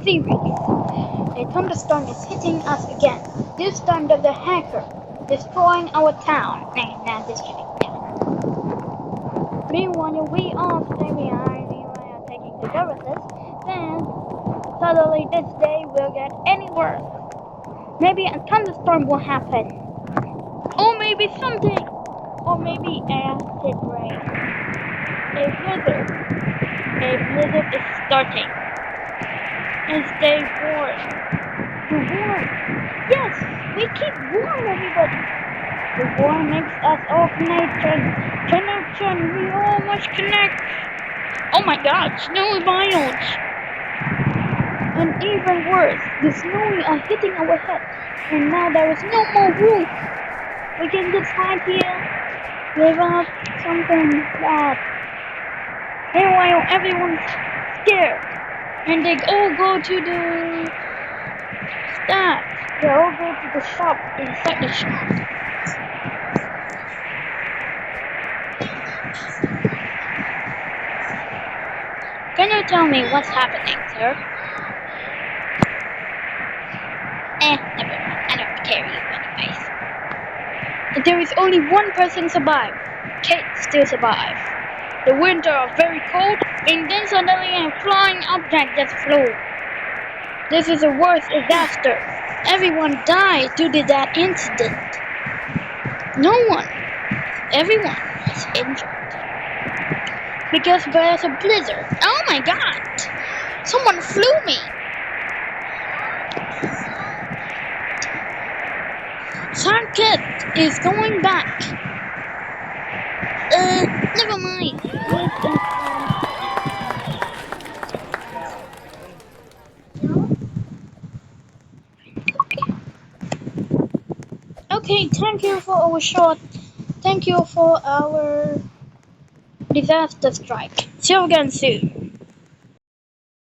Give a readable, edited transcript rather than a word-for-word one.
series. A thunderstorm is hitting us again. This time there's a hacker destroying our town. Nah, just kidding. Meanwhile, we all we are taking the services. Then suddenly this day will get any worse. Maybe a thunderstorm will happen. Or maybe something. Or maybe acid rain. A blizzard. A blizzard is starting. And stay warm. The warm. Yes, we keep warm, everybody. The war makes us all connection. We all must connect. Oh my God, snowy miles. And even worse, the snowy are hitting our heads. And now there is no more roof. We can just hide here without something bad. Meanwhile, everyone's scared. And they all go to the staff. They all go to the shop, inside the shop. Can you tell me what's happening, sir? Never mind. I don't care you anyways. There is only one person survived. Kate still survived. The winter are very cold, and then suddenly a flying object just flew. This is the worst disaster. Everyone died due to that incident. No one. Everyone is injured. Because there's a blizzard. Oh my God! Someone flew me! Circuit is going back. Never mind. Okay, thank you for our short. Thank you for our disaster strike. See you again soon.